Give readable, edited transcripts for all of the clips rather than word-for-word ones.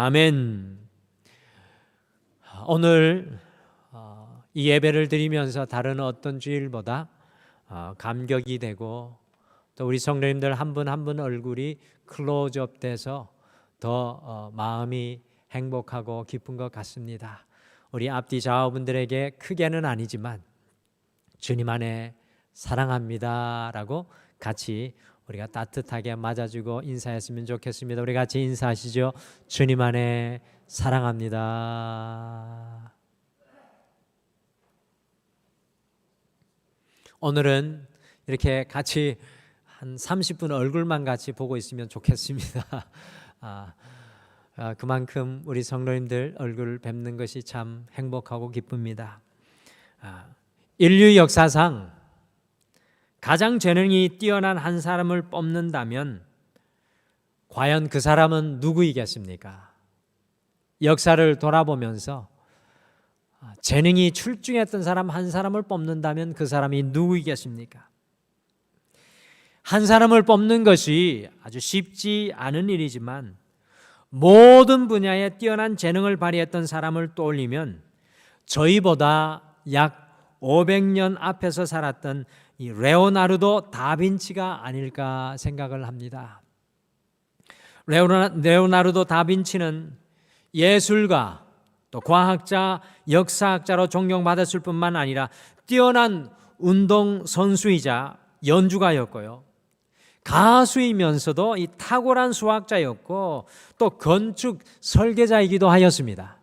아멘. 오늘 이 예배를 드리면서 다른 어떤 주일보다 감격이 되고 또 우리 성도님들 한 분 한 분 얼굴이 클로즈업 돼서 더 마음이 행복하고 기쁜 것 같습니다. 우리 앞뒤 좌우분들에게 크게는 아니지만 주님 안에 사랑합니다 라고 같이 우리가 따뜻하게 맞아주고 인사했으면 좋겠습니다. 우리 같이 인사하시죠. 주님 안에 사랑합니다. 오늘은 이렇게 같이 한 30분 얼굴만 같이 보고 있으면 좋겠습니다. 그만큼 우리 성도님들 얼굴을 뵙는 것이 참 행복하고 기쁩니다. 인류 역사상 가장 재능이 뛰어난 한 사람을 뽑는다면 과연 그 사람은 누구이겠습니까? 역사를 돌아보면서 재능이 출중했던 사람 한 사람을 뽑는다면 그 사람이 누구이겠습니까? 한 사람을 뽑는 것이 아주 쉽지 않은 일이지만 모든 분야에 뛰어난 재능을 발휘했던 사람을 떠올리면 저희보다 약 500년 앞에서 살았던 이 레오나르도 다빈치가 아닐까 생각을 합니다. 레오나르도 다빈치는 예술가, 또 과학자, 역사학자로 존경받았을 뿐만 아니라 뛰어난 운동선수이자 연주가였고요. 가수이면서도 이 탁월한 수학자였고 또 건축 설계자이기도 하였습니다.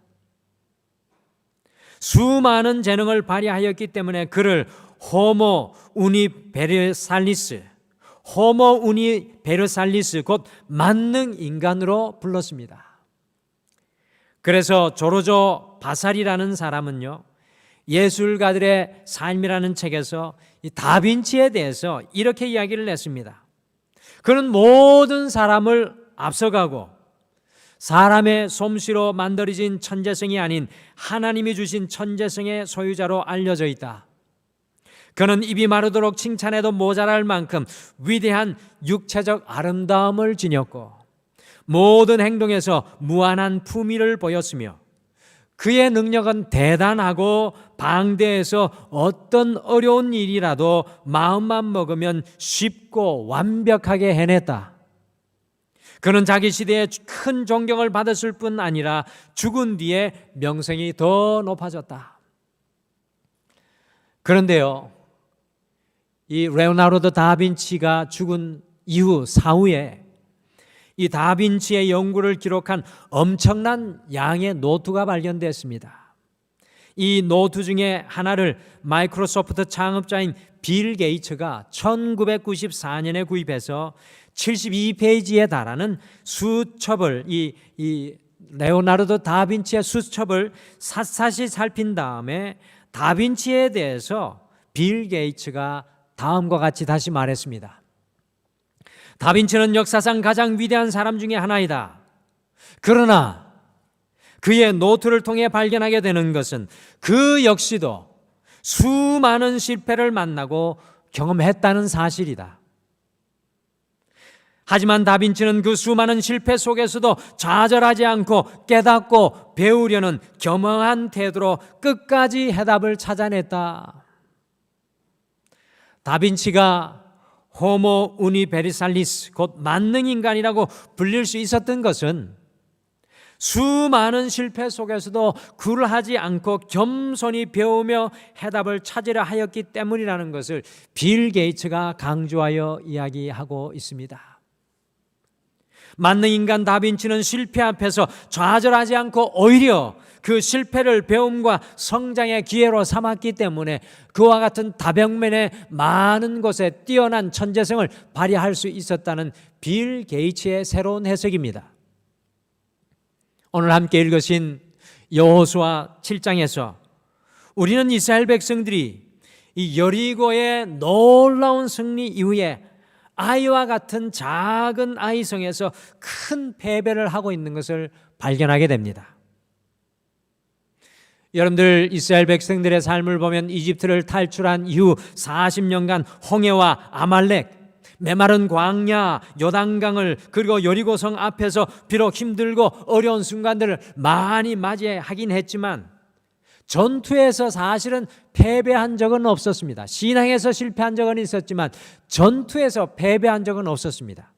수많은 재능을 발휘하였기 때문에 그를 호모 우니베르살리스, 곧 만능 인간으로 불렀습니다. 그래서 조르조 바사리라는 사람은요, 예술가들의 삶이라는 책에서 이 다빈치에 대해서 이렇게 이야기를 했습니다. 그는 모든 사람을 앞서가고 사람의 솜씨로 만들어진 천재성이 아닌 하나님이 주신 천재성의 소유자로 알려져 있다. 그는 입이 마르도록 칭찬해도 모자랄 만큼 위대한 육체적 아름다움을 지녔고 모든 행동에서 무한한 품위를 보였으며 그의 능력은 대단하고 방대해서 어떤 어려운 일이라도 마음만 먹으면 쉽고 완벽하게 해냈다. 그는 자기 시대에 큰 존경을 받았을 뿐 아니라 죽은 뒤에 명성이 더 높아졌다. 그런데요, 이 레오나르도 다빈치가 죽은 이후 사후에 이 다빈치의 연구를 기록한 엄청난 양의 노트가 발견됐습니다. 이 노트 중에 하나를 마이크로소프트 창업자인 빌 게이츠가 1994년에 구입해서 72페이지에 달하는 수첩을 이 레오나르도 다빈치의 수첩을 샅샅이 살핀 다음에 다빈치에 대해서 빌 게이츠가 다음과 같이 다시 말했습니다. 다빈치는 역사상 가장 위대한 사람 중에 하나이다. 그러나 그의 노트를 통해 발견하게 되는 것은 그 역시도 수많은 실패를 만나고 경험했다는 사실이다. 하지만 다빈치는 그 수많은 실패 속에서도 좌절하지 않고 깨닫고 배우려는 겸허한 태도로 끝까지 해답을 찾아냈다. 다빈치가 호모 우니베르살리스, 곧 만능인간이라고 불릴 수 있었던 것은 수많은 실패 속에서도 굴하지 않고 겸손히 배우며 해답을 찾으려 하였기 때문이라는 것을 빌 게이츠가 강조하여 이야기하고 있습니다. 만능인간 다빈치는 실패 앞에서 좌절하지 않고 오히려 그 실패를 배움과 성장의 기회로 삼았기 때문에 그와 같은 다병면의 많은 곳에 뛰어난 천재성을 발휘할 수 있었다는 빌 게이츠의 새로운 해석입니다. 오늘 함께 읽으신 여호수아 7장에서 우리는 이스라엘 백성들이 이 여리고의 놀라운 승리 이후에 아이와 같은 작은 아이성에서 큰 패배를 하고 있는 것을 발견하게 됩니다. 여러분들 이스라엘 백성들의 삶을 보면 이집트를 탈출한 이후 40년간 홍해와 아말렉, 메마른 광야 요단강을 그리고 여리고성 앞에서 비록 힘들고 어려운 순간들을 많이 맞이하긴 했지만 전투에서 사실은 패배한 적은 없었습니다. 신앙에서 실패한 적은 있었지만 전투에서 패배한 적은 없었습니다.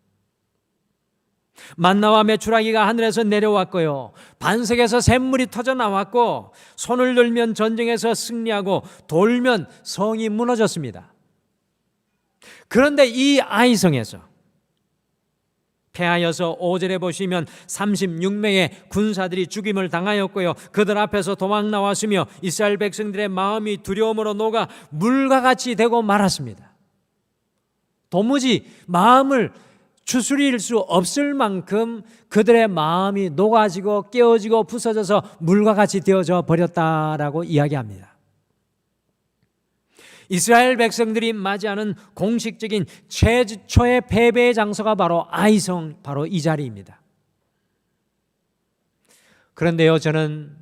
만나와 메추라기가 하늘에서 내려왔고요, 반석에서 샘물이 터져 나왔고, 손을 들면 전쟁에서 승리하고 돌면 성이 무너졌습니다. 그런데 이 아이성에서 패하여서 5절에 보시면 36명의 군사들이 죽임을 당하였고요, 그들 앞에서 도망 나왔으며 이스라엘 백성들의 마음이 두려움으로 녹아 물과 같이 되고 말았습니다. 도무지 마음을 추스릴 수 없을 만큼 그들의 마음이 녹아지고 깨어지고 부서져서 물과 같이 되어져 버렸다라고 이야기합니다. 이스라엘 백성들이 맞이하는 공식적인 최초의 패배의 장소가 바로 아이성, 바로 이 자리입니다. 그런데요, 저는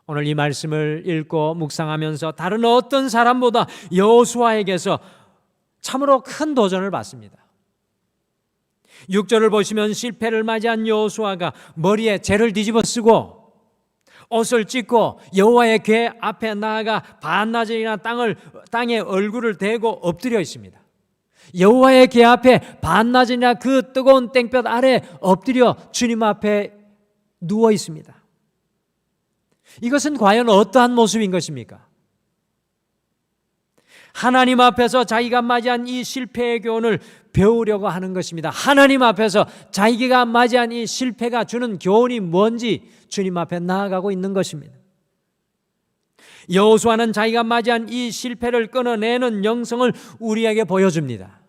오늘 이 말씀을 읽고 묵상하면서 다른 어떤 사람보다 여호수아에게서 참으로 큰 도전을 받습니다. 6절을 보시면 실패를 맞이한 여호수아가 머리에 재를 뒤집어 쓰고 옷을 찢고 여호와의 궤 앞에 나아가 반나절이나 땅에 얼굴을 대고 엎드려 있습니다. 여호와의 궤 앞에 반나절이나 그 뜨거운 땡볕 아래 엎드려 주님 앞에 누워 있습니다. 이것은 과연 어떠한 모습인 것입니까? 하나님 앞에서 자기가 맞이한 이 실패의 교훈을 배우려고 하는 것입니다. 하나님 앞에서 자기가 맞이한 이 실패가 주는 교훈이 뭔지 주님 앞에 나아가고 있는 것입니다. 여호수아는 자기가 맞이한 이 실패를 끊어내는 영성을 우리에게 보여줍니다.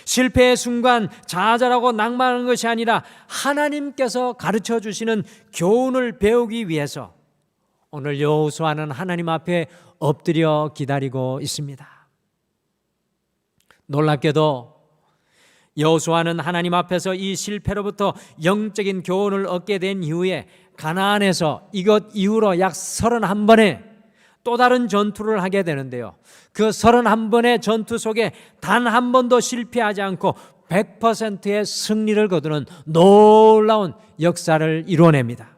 실패의 순간 좌절하고 낭만하는 것이 아니라 하나님께서 가르쳐 주시는 교훈을 배우기 위해서 오늘 여호수아는 하나님 앞에 엎드려 기다리고 있습니다. 놀랍게도 여호수아는 하나님 앞에서 이 실패로부터 영적인 교훈을 얻게 된 이후에 가나안에서 이것 이후로 약 31번의 또 다른 전투를 하게 되는데요, 그 31번의 전투 속에 단 한 번도 실패하지 않고 100%의 승리를 거두는 놀라운 역사를 이뤄냅니다.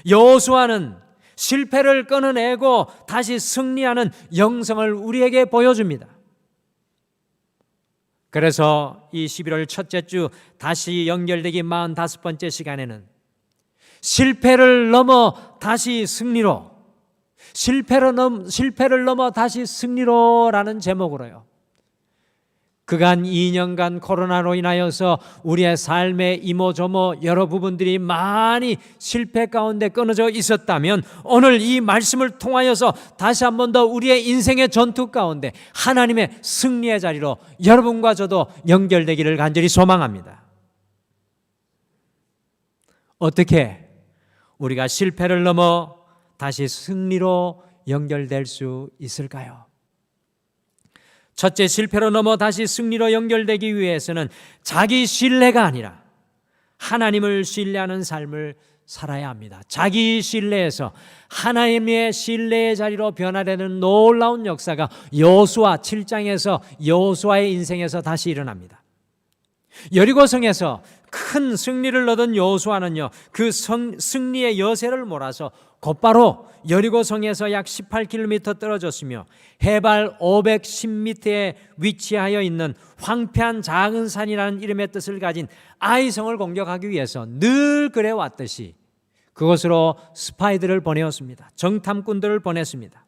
여호수아는 실패를 끊어내고 다시 승리하는 영성을 우리에게 보여줍니다. 그래서 이 11월 첫째 주 다시 연결되기 45번째 시간에는 실패를 넘어 다시 승리로, 실패를 넘어 다시 승리로라는 제목으로요, 그간 2년간 코로나로 인하여서 우리의 삶의 이모저모 여러 부분들이 많이 실패 가운데 끊어져 있었다면 오늘 이 말씀을 통하여서 다시 한 번 더 우리의 인생의 전투 가운데 하나님의 승리의 자리로 여러분과 저도 연결되기를 간절히 소망합니다. 어떻게 우리가 실패를 넘어 다시 승리로 연결될 수 있을까요? 첫째, 실패로 넘어 다시 승리로 연결되기 위해서는 자기 신뢰가 아니라 하나님을 신뢰하는 삶을 살아야 합니다. 자기 신뢰에서 하나님의 신뢰의 자리로 변화되는 놀라운 역사가 여호수아 7장에서 여호수아의 인생에서 다시 일어납니다. 여리고성에서 큰 승리를 얻은 여호수아는요, 그 승리의 여세를 몰아서 곧바로 여리고성에서 약 18km 떨어졌으며 해발 510m에 위치하여 있는 황폐한 작은 산이라는 이름의 뜻을 가진 아이성을 공격하기 위해서 늘 그래왔듯이 그곳으로 스파이들을 보내었습니다. 정탐꾼들을 보냈습니다.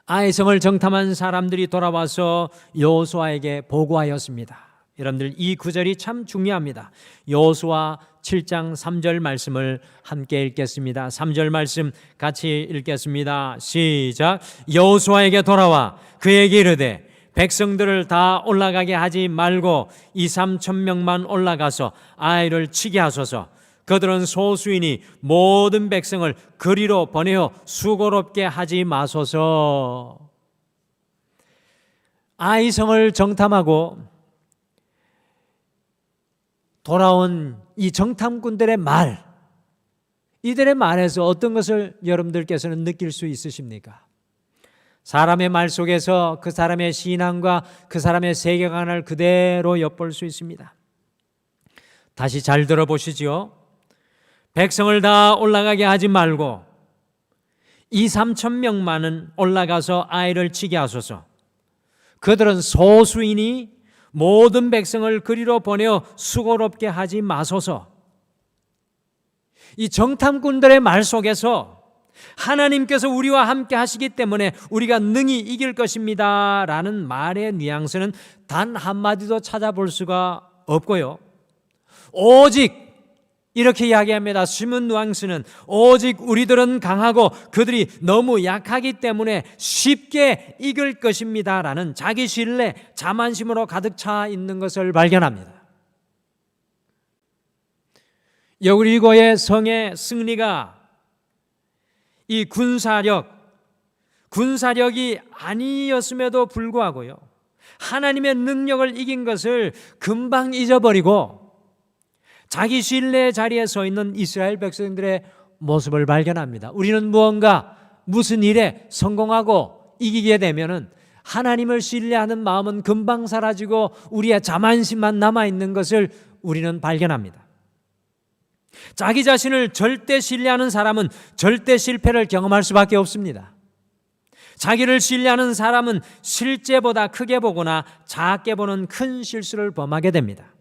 아이성을 정탐한 사람들이 돌아와서 여호수아에게 보고하였습니다. 여러분들, 이 구절이 참 중요합니다. 여호수아 7장 3절 말씀을 함께 읽겠습니다. 3절 말씀 같이 읽겠습니다. 시작. 여호수아에게 돌아와 그에게 이르되 백성들을 다 올라가게 하지 말고 2-3천 명만 올라가서 아이를 치게 하소서. 그들은 소수이니 모든 백성을 그리로 보내어 수고롭게 하지 마소서. 아이성을 정탐하고 돌아온 이 정탐꾼들의 말, 이들의 말에서 어떤 것을 여러분들께서는 느낄 수 있으십니까? 사람의 말 속에서 그 사람의 신앙과 그 사람의 세계관을 그대로 엿볼 수 있습니다. 다시 잘 들어보시지요. 백성을 다 올라가게 하지 말고 2-3천 명만은 올라가서 아이를 치게 하소서. 그들은 소수이니 모든 백성을 그리로 보내어 수고롭게 하지 마소서. 이 정탐꾼들의 말 속에서 하나님께서 우리와 함께 하시기 때문에 우리가 능히 이길 것입니다 라는 말의 뉘앙스는 단 한마디도 찾아볼 수가 없고요. 오직 이렇게 이야기합니다. 숨은 뉘앙스는 오직 우리들은 강하고 그들이 너무 약하기 때문에 쉽게 이길 것입니다 라는 자기 신뢰, 자만심으로 가득 차 있는 것을 발견합니다. 여리고의 성의 승리가 이 군사력이 아니었음에도 불구하고요, 하나님의 능력을 이긴 것을 금방 잊어버리고 자기 신뢰의 자리에 서 있는 이스라엘 백성들의 모습을 발견합니다. 우리는 무슨 일에 성공하고 이기게 되면은 하나님을 신뢰하는 마음은 금방 사라지고 우리의 자만심만 남아있는 것을 우리는 발견합니다. 자기 자신을 절대 신뢰하는 사람은 절대 실패를 경험할 수밖에 없습니다. 자기를 신뢰하는 사람은 실제보다 크게 보거나 작게 보는 큰 실수를 범하게 됩니다.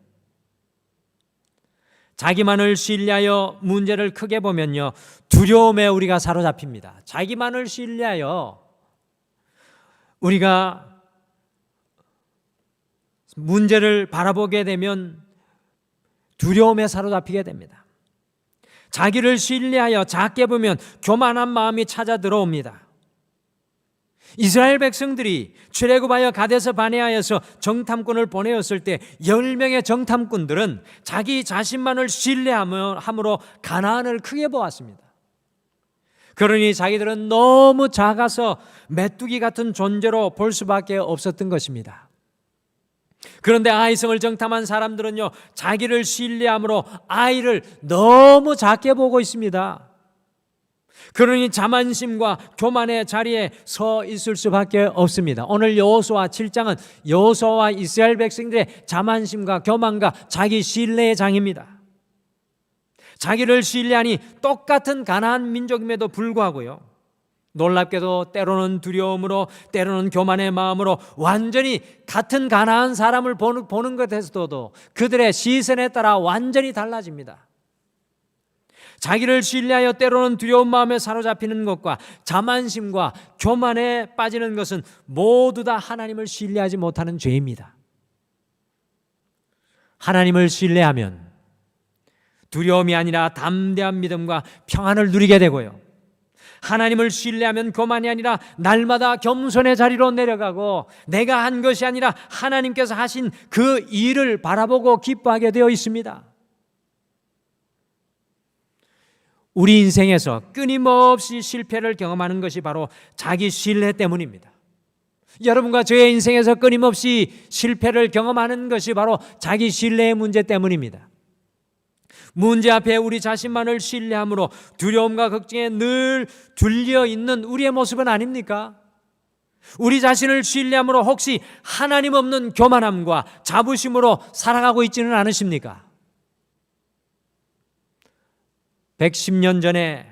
자기만을 신뢰하여 문제를 크게 보면요, 두려움에 우리가 사로잡힙니다. 자기만을 신뢰하여 우리가 문제를 바라보게 되면 두려움에 사로잡히게 됩니다. 자기를 신뢰하여 작게 보면 교만한 마음이 찾아 들어옵니다. 이스라엘 백성들이 출애굽하여 가데스 바네아에서 정탐꾼을 보내었을 때 10명의 정탐꾼들은 자기 자신만을 신뢰함으로 가나안을 크게 보았습니다. 그러니 자기들은 너무 작아서 메뚜기 같은 존재로 볼 수밖에 없었던 것입니다. 그런데 아이성을 정탐한 사람들은요, 자기를 신뢰함으로 아이를 너무 작게 보고 있습니다. 그러니 자만심과 교만의 자리에 서 있을 수밖에 없습니다. 오늘 여호수아 7장은 여호수아와 이스라엘 백성들의 자만심과 교만과 자기 신뢰의 장입니다. 자기를 신뢰하니 똑같은 가나안 민족임에도 불구하고요, 놀랍게도 때로는 두려움으로, 때로는 교만의 마음으로 완전히 같은 가나안 사람을 보는 것에서도 그들의 시선에 따라 완전히 달라집니다. 자기를 신뢰하여 때로는 두려운 마음에 사로잡히는 것과 자만심과 교만에 빠지는 것은 모두 다 하나님을 신뢰하지 못하는 죄입니다. 하나님을 신뢰하면 두려움이 아니라 담대한 믿음과 평안을 누리게 되고요, 하나님을 신뢰하면 교만이 아니라 날마다 겸손의 자리로 내려가고 내가 한 것이 아니라 하나님께서 하신 그 일을 바라보고 기뻐하게 되어 있습니다. 우리 인생에서 끊임없이 실패를 경험하는 것이 바로 자기 신뢰 때문입니다. 여러분과 저의 인생에서 끊임없이 실패를 경험하는 것이 바로 자기 신뢰의 문제 때문입니다. 문제 앞에 우리 자신만을 신뢰함으로 두려움과 걱정에 늘 둘려 있는 우리의 모습은 아닙니까? 우리 자신을 신뢰함으로 혹시 하나님 없는 교만함과 자부심으로 살아가고 있지는 않으십니까? 110년 전에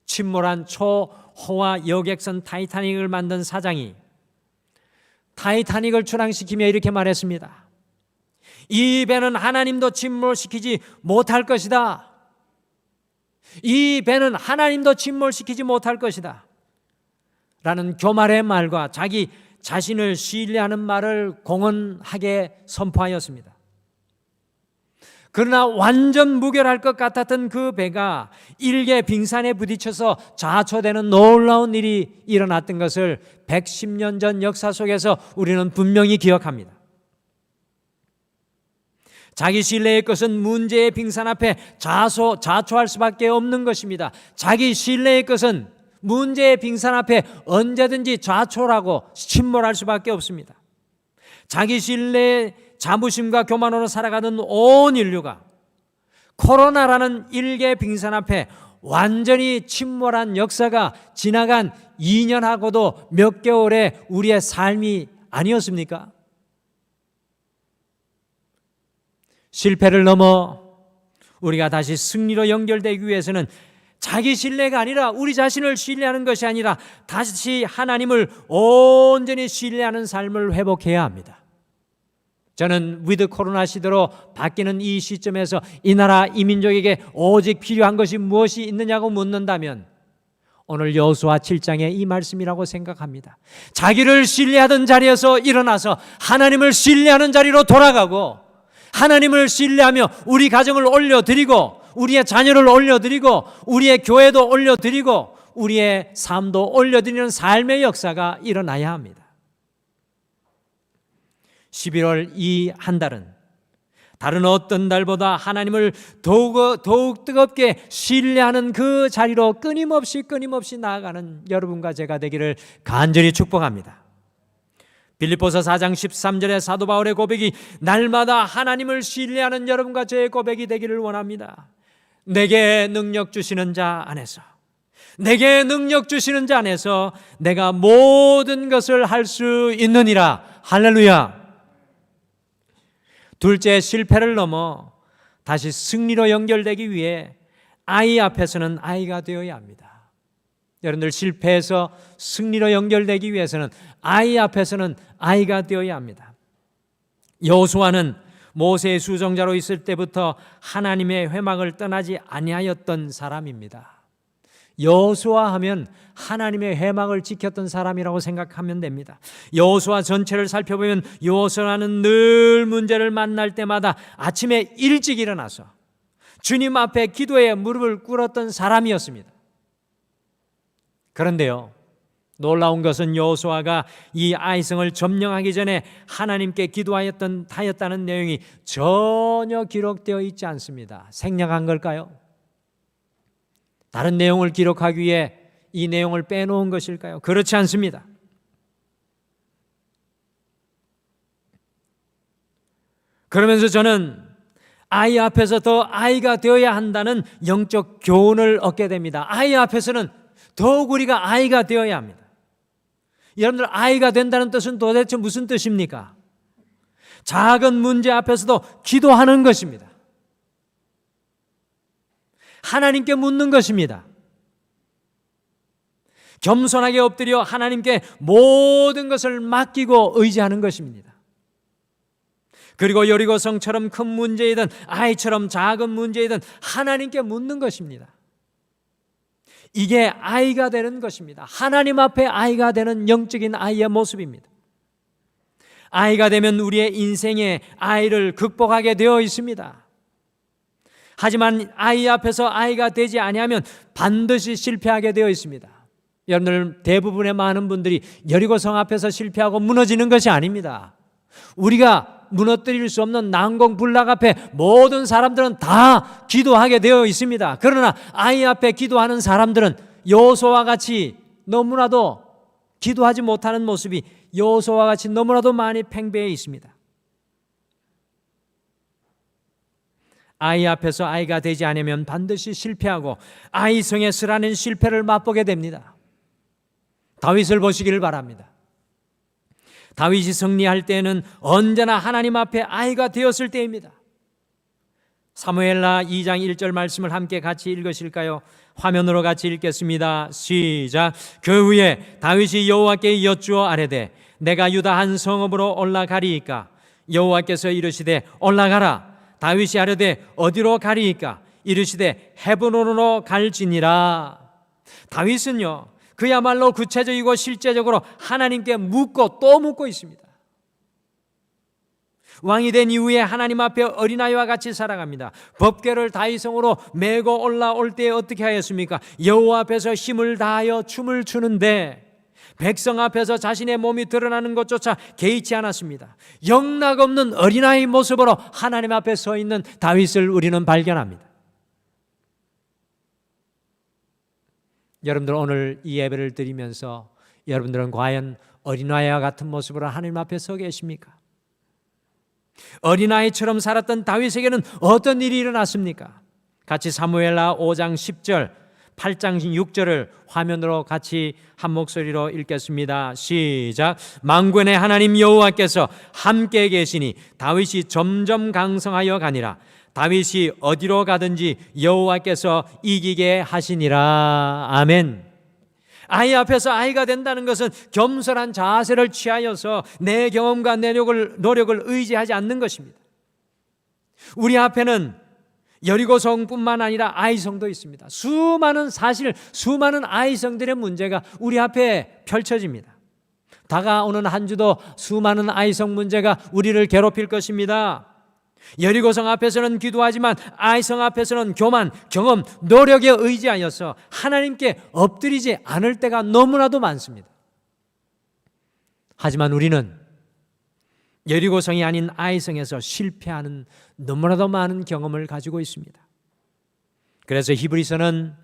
침몰한 초호화 여객선 타이타닉을 만든 사장이 타이타닉을 출항시키며 이렇게 말했습니다. 이 배는 하나님도 침몰시키지 못할 것이다. 이 배는 하나님도 침몰시키지 못할 것이다 라는 교만의 말과 자기 자신을 신뢰하는 말을 공언하게 선포하였습니다. 그러나 완전 무결할 것 같았던 그 배가 일개 빙산에 부딪혀서 좌초되는 놀라운 일이 일어났던 것을 110년 전 역사 속에서 우리는 분명히 기억합니다. 자기 신뢰의 것은 문제의 빙산 앞에 자초할 수밖에 없는 것입니다. 자기 신뢰의 것은 문제의 빙산 앞에 언제든지 좌초라고 침몰할 수밖에 없습니다. 자기 신뢰의 자부심과 교만으로 살아가는 온 인류가 코로나라는 일개 빙산 앞에 완전히 침몰한 역사가 지나간 2년하고도 몇 개월의 우리의 삶이 아니었습니까? 실패를 넘어 우리가 다시 승리로 연결되기 위해서는 자기 신뢰가 아니라, 우리 자신을 신뢰하는 것이 아니라 다시 하나님을 온전히 신뢰하는 삶을 회복해야 합니다. 저는 위드 코로나 시대로 바뀌는 이 시점에서 이 나라 이 민족에게 오직 필요한 것이 무엇이 있느냐고 묻는다면 오늘 여호수아 7장의 이 말씀이라고 생각합니다. 자기를 신뢰하던 자리에서 일어나서 하나님을 신뢰하는 자리로 돌아가고, 하나님을 신뢰하며 우리 가정을 올려드리고, 우리의 자녀를 올려드리고, 우리의 교회도 올려드리고, 우리의 삶도 올려드리는 삶의 역사가 일어나야 합니다. 11월 이 한 달은 다른 어떤 달보다 하나님을 더욱 뜨겁게 신뢰하는 그 자리로 끊임없이 나아가는 여러분과 제가 되기를 간절히 축복합니다. 빌립보서 4장 13절의 사도 바울의 고백이 날마다 하나님을 신뢰하는 여러분과 저의 고백이 되기를 원합니다. 내게 능력 주시는 자 안에서, 내게 능력 주시는 자 안에서 내가 모든 것을 할 수 있느니라. 할렐루야. 둘째, 실패를 넘어 다시 승리로 연결되기 위해 아이 앞에서는 아이가 되어야 합니다. 여러분들, 실패해서 승리로 연결되기 위해서는 아이 앞에서는 아이가 되어야 합니다. 여호수아는 모세의 수종자로 있을 때부터 하나님의 회막을 떠나지 아니하였던 사람입니다. 여호수아 하면 하나님의 회막을 지켰던 사람이라고 생각하면 됩니다. 여호수아 전체를 살펴보면 여호수아는 늘 문제를 만날 때마다 아침에 일찍 일어나서 주님 앞에 기도에 무릎을 꿇었던 사람이었습니다. 그런데요, 놀라운 것은 여호수아가 이 아이성을 점령하기 전에 하나님께 기도하였다는 내용이 전혀 기록되어 있지 않습니다. 생략한 걸까요? 다른 내용을 기록하기 위해 이 내용을 빼놓은 것일까요? 그렇지 않습니다. 그러면서 저는 아이 앞에서 더 아이가 되어야 한다는 영적 교훈을 얻게 됩니다. 아이 앞에서는 더욱 우리가 아이가 되어야 합니다. 여러분들, 아이가 된다는 뜻은 도대체 무슨 뜻입니까? 작은 문제 앞에서도 기도하는 것입니다. 하나님께 묻는 것입니다. 겸손하게 엎드려 하나님께 모든 것을 맡기고 의지하는 것입니다. 그리고 여리고성처럼 큰 문제이든 아이처럼 작은 문제이든 하나님께 묻는 것입니다. 이게 아이가 되는 것입니다. 하나님 앞에 아이가 되는 영적인 아이의 모습입니다. 아이가 되면 우리의 인생에 아이를 극복하게 되어 있습니다. 하지만 아이 앞에서 아이가 되지 아니하면 반드시 실패하게 되어 있습니다. 여러분들, 대부분의 많은 분들이 여리고성 앞에서 실패하고 무너지는 것이 아닙니다. 우리가 무너뜨릴 수 없는 난공불락 앞에 모든 사람들은 다 기도하게 되어 있습니다. 그러나 아이 앞에 기도하는 사람들은 여호수아와 같이 너무나도 기도하지 못하는 모습이 여호수아와 같이 너무나도 많이 팽배해 있습니다. 아이 앞에서 아이가 되지 않으면 반드시 실패하고 아이성에 쓰라는 실패를 맛보게 됩니다. 다윗을 보시기를 바랍니다. 다윗이 승리할 때는 언제나 하나님 앞에 아이가 되었을 때입니다. 사무엘하 2장 1절 말씀을 함께 같이 읽으실까요? 화면으로 같이 읽겠습니다. 시작. 그 후에 다윗이 여호와께 여쭈어 아뢰되 내가 유다 한 성읍으로 올라가리이까? 여호와께서 이르시되 올라가라. 다윗이 아뢰되 어디로 가리이까? 이르시되 헤브론으로 갈지니라. 다윗은요, 그야말로 구체적이고 실제적으로 하나님께 묻고 또 묻고 있습니다. 왕이 된 이후에 하나님 앞에 어린아이와 같이 살아갑니다. 법궤를 다윗성으로 메고 올라올 때 어떻게 하였습니까? 여호와 앞에서 힘을 다하여 춤을 추는데 백성 앞에서 자신의 몸이 드러나는 것조차 개의치 않았습니다. 영락없는 어린아이 모습으로 하나님 앞에 서 있는 다윗을 우리는 발견합니다. 여러분들, 오늘 이 예배를 드리면서 여러분들은 과연 어린아이와 같은 모습으로 하나님 앞에 서 계십니까? 어린아이처럼 살았던 다윗에게는 어떤 일이 일어났습니까? 같이 사무엘하 5장 10절 8장 6절을 화면으로 같이 한 목소리로 읽겠습니다. 시작. 만군의 하나님 여호와께서 함께 계시니 다윗이 점점 강성하여 가니라. 다윗이 어디로 가든지 여호와께서 이기게 하시니라. 아멘. 아이 앞에서 아이가 된다는 것은 겸손한 자세를 취하여서 내 경험과 내 노력을 의지하지 않는 것입니다. 우리 앞에는 여리고성뿐만 아니라 아이성도 있습니다. 수많은 아이성들의 문제가 우리 앞에 펼쳐집니다. 다가오는 한 주도 수많은 아이성 문제가 우리를 괴롭힐 것입니다. 여리고성 앞에서는 기도하지만 아이성 앞에서는 교만, 경험, 노력에 의지하여서 하나님께 엎드리지 않을 때가 너무나도 많습니다. 하지만 우리는 여리고성이 아닌 아이성에서 실패하는 너무나도 많은 경험을 가지고 있습니다. 그래서 히브리서는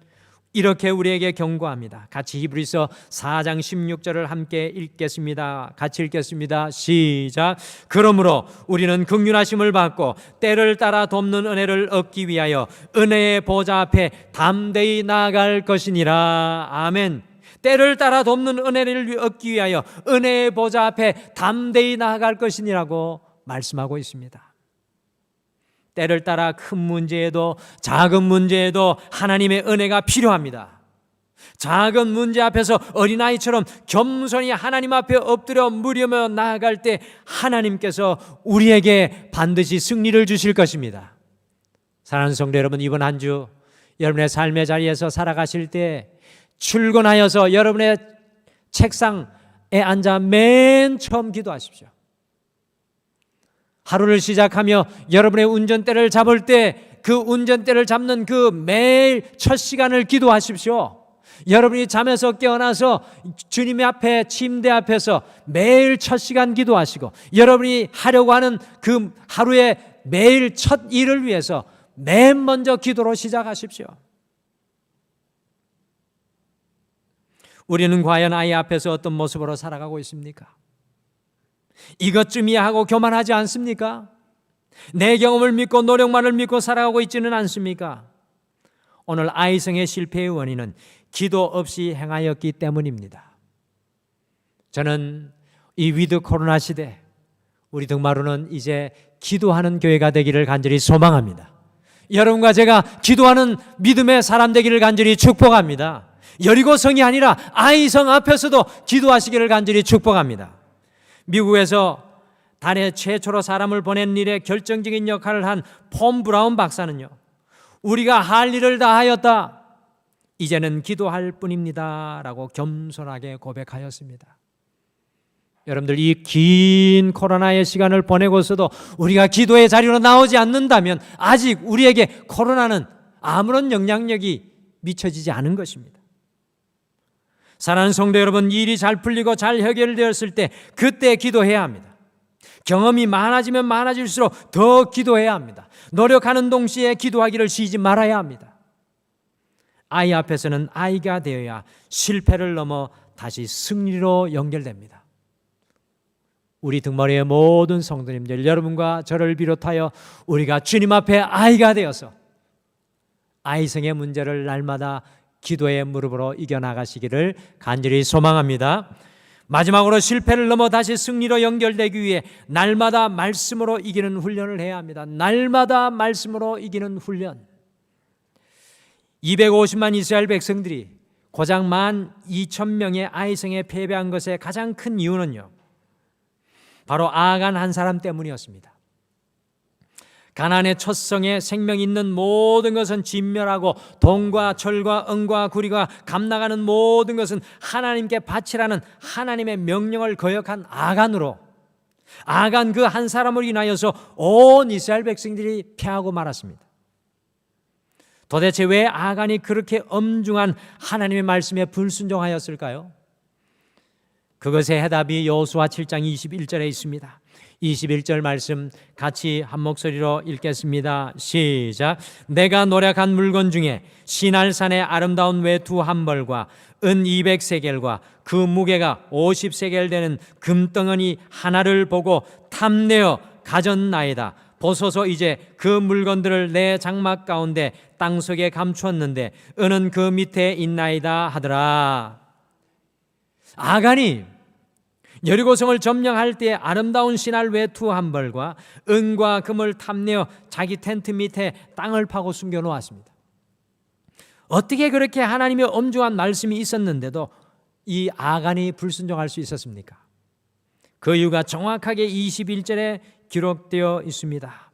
이렇게 우리에게 경고합니다. 같이 히브리서 4장 16절을 함께 읽겠습니다. 같이 읽겠습니다. 시작. 그러므로 우리는 긍휼하심을 받고 때를 따라 돕는 은혜를 얻기 위하여 은혜의 보좌 앞에 담대히 나아갈 것이니라. 아멘. 때를 따라 돕는 은혜를 얻기 위하여 은혜의 보좌 앞에 담대히 나아갈 것이니라고 말씀하고 있습니다. 때를 따라 큰 문제에도 작은 문제에도 하나님의 은혜가 필요합니다. 작은 문제 앞에서 어린아이처럼 겸손히 하나님 앞에 엎드려 무르며 나아갈 때 하나님께서 우리에게 반드시 승리를 주실 것입니다. 사랑하는 성도 여러분, 이번 한 주 여러분의 삶의 자리에서 살아가실 때 출근하여서 여러분의 책상에 앉아 맨 처음 기도하십시오. 하루를 시작하며 여러분의 운전대를 잡을 때 그 운전대를 잡는 그 매일 첫 시간을 기도하십시오. 여러분이 잠에서 깨어나서 주님의 앞에 침대 앞에서 매일 첫 시간 기도하시고 여러분이 하려고 하는 그 하루의 매일 첫 일을 위해서 맨 먼저 기도로 시작하십시오. 우리는 과연 아이 앞에서 어떤 모습으로 살아가고 있습니까? 이것쯤이야 하고 교만하지 않습니까? 내 경험을 믿고 노력만을 믿고 살아가고 있지는 않습니까? 오늘 아이성의 실패의 원인은 기도 없이 행하였기 때문입니다. 저는 이 위드 코로나 시대 우리 등마루는 이제 기도하는 교회가 되기를 간절히 소망합니다. 여러분과 제가 기도하는 믿음의 사람 되기를 간절히 축복합니다. 여리고성이 아니라 아이성 앞에서도 기도하시기를 간절히 축복합니다. 미국에서 달에 최초로 사람을 보낸 일에 결정적인 역할을 한 폼 브라운 박사는요, 우리가 할 일을 다 하였다, 이제는 기도할 뿐입니다 라고 겸손하게 고백하였습니다. 여러분들, 이 긴 코로나의 시간을 보내고서도 우리가 기도의 자리로 나오지 않는다면 아직 우리에게 코로나는 아무런 영향력이 미쳐지지 않은 것입니다. 사랑하는 성도 여러분, 일이 잘 풀리고 잘 해결되었을 때 그때 기도해야 합니다. 경험이 많아지면 많아질수록 더 기도해야 합니다. 노력하는 동시에 기도하기를 쉬지 말아야 합니다. 아이 앞에서는 아이가 되어야 실패를 넘어 다시 승리로 연결됩니다. 우리 등머리의 모든 성도님들, 여러분과 저를 비롯하여 우리가 주님 앞에 아이가 되어서 아이성의 문제를 날마다 기도의 무릎으로 이겨나가시기를 간절히 소망합니다. 마지막으로 실패를 넘어 다시 승리로 연결되기 위해 날마다 말씀으로 이기는 훈련을 해야 합니다. 날마다 말씀으로 이기는 훈련. 250만 이스라엘 백성들이 고작 12,000명의 아이성에 패배한 것의 가장 큰 이유는요, 바로 아간 한 사람 때문이었습니다. 가나안의 첫 성에 생명 있는 모든 것은 진멸하고 동과 철과 은과 구리가 감나가는 모든 것은 하나님께 바치라는 하나님의 명령을 거역한 아간 그 한 사람을 인하여서 온 이스라엘 백성들이 패하고 말았습니다. 도대체 왜 아간이 그렇게 엄중한 하나님의 말씀에 불순종하였을까요? 그것의 해답이 여호수아 7장 21절에 있습니다. 21절 말씀 같이 한 목소리로 읽겠습니다. 시작. 내가 노력한 물건 중에 시날산의 아름다운 외투 한 벌과 은 200세겔과 그 무게가 50세겔 되는 금덩어리 하나를 보고 탐내어 가졌나이다. 보소서 이제 그 물건들을 내 장막 가운데 땅속에 감추었는데 은은 그 밑에 있나이다 하더라. 아간이 여리고성을 점령할 때 아름다운 신할 외투 한 벌과 은과 금을 탐내어 자기 텐트 밑에 땅을 파고 숨겨 놓았습니다. 어떻게 그렇게 하나님의 엄중한 말씀이 있었는데도 이 아간이 불순종할 수 있었습니까? 그 이유가 정확하게 21절에 기록되어 있습니다.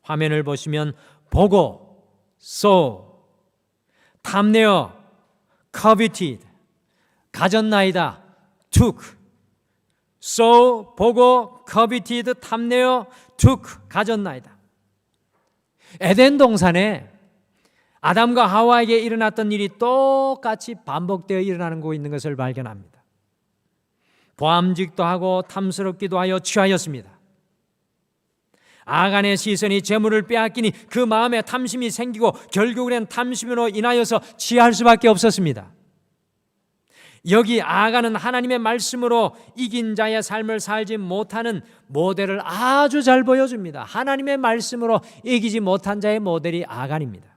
화면을 보시면 보고, saw, 탐내어, coveted, 가졌나이다, took, saw, 보고, coveted, 탐내어, took, 가졌나이다. 에덴 동산에 아담과 하와에게 일어났던 일이 똑같이 반복되어 일어나는 곳에 있는 것을 발견합니다. 보암직도 하고 탐스럽기도 하여 취하였습니다. 아간의 시선이 재물을 빼앗기니 그 마음에 탐심이 생기고 결국엔 탐심으로 인하여서 취할 수밖에 없었습니다. 여기 아간은 하나님의 말씀으로 이긴 자의 삶을 살지 못하는 모델을 아주 잘 보여줍니다. 하나님의 말씀으로 이기지 못한 자의 모델이 아간입니다.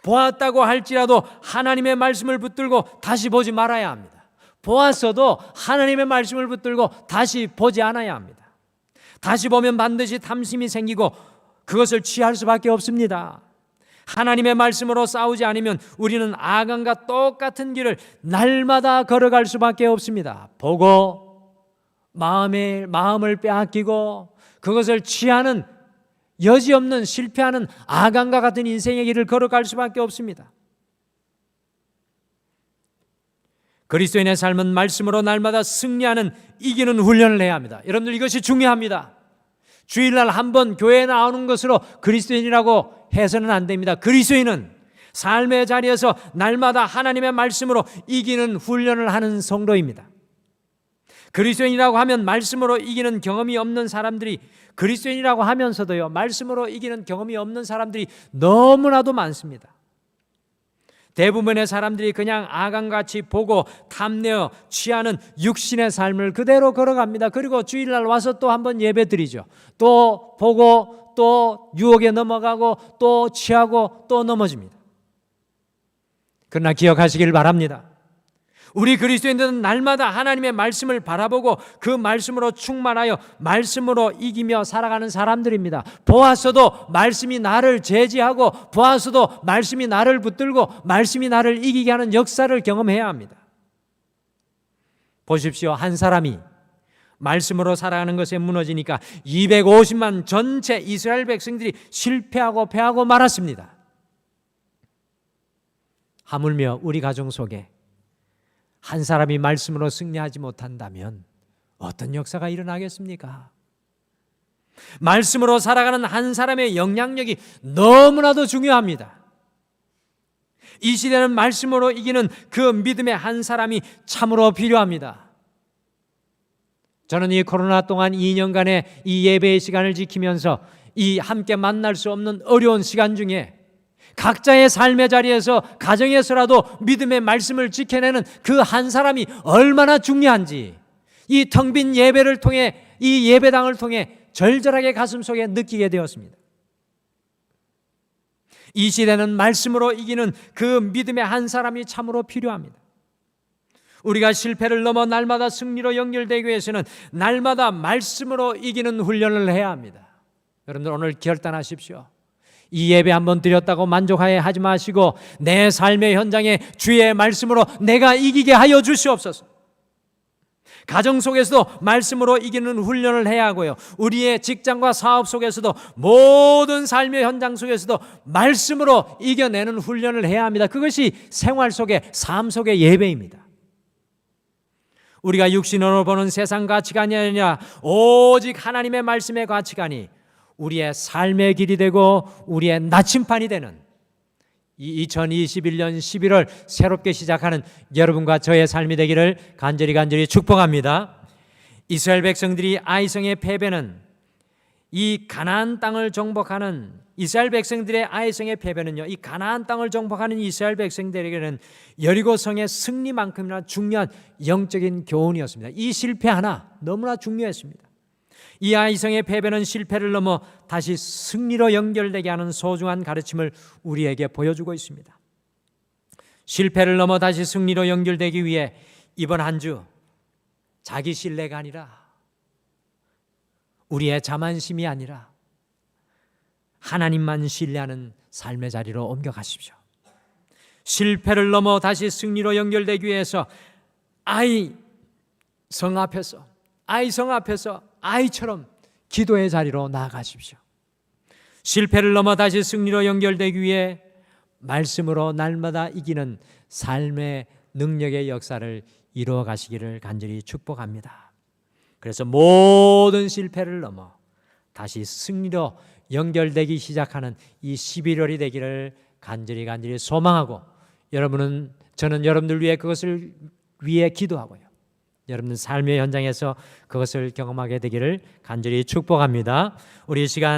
보았다고 할지라도 하나님의 말씀을 붙들고 다시 보지 말아야 합니다. 보았어도 하나님의 말씀을 붙들고 다시 보지 않아야 합니다. 다시 보면 반드시 탐심이 생기고 그것을 취할 수밖에 없습니다. 하나님의 말씀으로 싸우지 않으면 우리는 아간과 똑같은 길을 날마다 걸어갈 수밖에 없습니다. 보고 마음을 빼앗기고 그것을 취하는 여지없는 실패하는 아간과 같은 인생의 길을 걸어갈 수밖에 없습니다. 그리스도인의 삶은 말씀으로 날마다 승리하는 이기는 훈련을 해야 합니다. 여러분들 이것이 중요합니다. 주일날 한번 교회에 나오는 것으로 그리스도인이라고 해서는 안 됩니다. 그리스도인은 삶의 자리에서 날마다 하나님의 말씀으로 이기는 훈련을 하는 성도입니다. 그리스도인이라고 하면 말씀으로 이기는 경험이 없는 사람들이 그리스도인이라고 하면서도요 말씀으로 이기는 경험이 없는 사람들이 너무나도 많습니다. 대부분의 사람들이 그냥 아간같이 보고 탐내어 취하는 육신의 삶을 그대로 걸어갑니다. 그리고 주일날 와서 또 한번 예배 드리죠. 또 보고 또 유혹에 넘어가고 또 취하고 또 넘어집니다. 그러나 기억하시길 바랍니다. 우리 그리스도인들은 날마다 하나님의 말씀을 바라보고 그 말씀으로 충만하여 말씀으로 이기며 살아가는 사람들입니다. 보았어도 말씀이 나를 제지하고 보았어도 말씀이 나를 붙들고 말씀이 나를 이기게 하는 역사를 경험해야 합니다. 보십시오. 한 사람이 말씀으로 살아가는 것에 무너지니까 250만 전체 이스라엘 백성들이 실패하고 패하고 말았습니다. 하물며 우리 가정 속에 한 사람이 말씀으로 승리하지 못한다면 어떤 역사가 일어나겠습니까? 말씀으로 살아가는 한 사람의 영향력이 너무나도 중요합니다. 이 시대는 말씀으로 이기는 그 믿음의 한 사람이 참으로 필요합니다. 저는 이 코로나 동안 2년간의 이 예배의 시간을 지키면서 이 함께 만날 수 없는 어려운 시간 중에 각자의 삶의 자리에서 가정에서라도 믿음의 말씀을 지켜내는 그 한 사람이 얼마나 중요한지 이 텅 빈 예배를 통해 이 예배당을 통해 절절하게 가슴속에 느끼게 되었습니다. 이 시대는 말씀으로 이기는 그 믿음의 한 사람이 참으로 필요합니다. 우리가 실패를 넘어 날마다 승리로 연결되기 위해서는 날마다 말씀으로 이기는 훈련을 해야 합니다. 여러분들 오늘 결단하십시오. 이 예배 한번 드렸다고 만족하여 하지 마시고 내 삶의 현장에 주의 말씀으로 내가 이기게 하여 주시옵소서. 가정 속에서도 말씀으로 이기는 훈련을 해야 하고요. 우리의 직장과 사업 속에서도 모든 삶의 현장 속에서도 말씀으로 이겨내는 훈련을 해야 합니다. 그것이 생활 속의 삶 속의 예배입니다. 우리가 육신으로 보는 세상 가치관이 아니라 오직 하나님의 말씀의 가치관이 우리의 삶의 길이 되고 우리의 나침판이 되는 이 2021년 11월 새롭게 시작하는 여러분과 저의 삶이 되기를 간절히 축복합니다. 이스라엘 백성들이 아이성의 패배는 이 가나안 땅을 정복하는 이스라엘 백성들의 아이성의 패배는요, 이 가나안 땅을 정복하는 이스라엘 백성들에게는 여리고성의 승리만큼이나 중요한 영적인 교훈이었습니다. 이 실패 하나 너무나 중요했습니다. 이 아이성의 패배는 실패를 넘어 다시 승리로 연결되게 하는 소중한 가르침을 우리에게 보여주고 있습니다. 실패를 넘어 다시 승리로 연결되기 위해 이번 한 주 자기 신뢰가 아니라, 우리의 자만심이 아니라 하나님만 신뢰하는 삶의 자리로 옮겨가십시오. 실패를 넘어 다시 승리로 연결되기 위해서 아이성 앞에서 아이처럼 기도의 자리로 나아가십시오. 실패를 넘어 다시 승리로 연결되기 위해 말씀으로 날마다 이기는 삶의 능력의 역사를 이루어 가시기를 간절히 축복합니다. 그래서 모든 실패를 넘어 다시 승리로 연결되기 시작하는 이 11월이 되기를 간절히 소망하고, 저는 여러분들 위해 그것을 위해 기도하고요, 여러분들 삶의 현장에서 그것을 경험하게 되기를 간절히 축복합니다. 우리 시간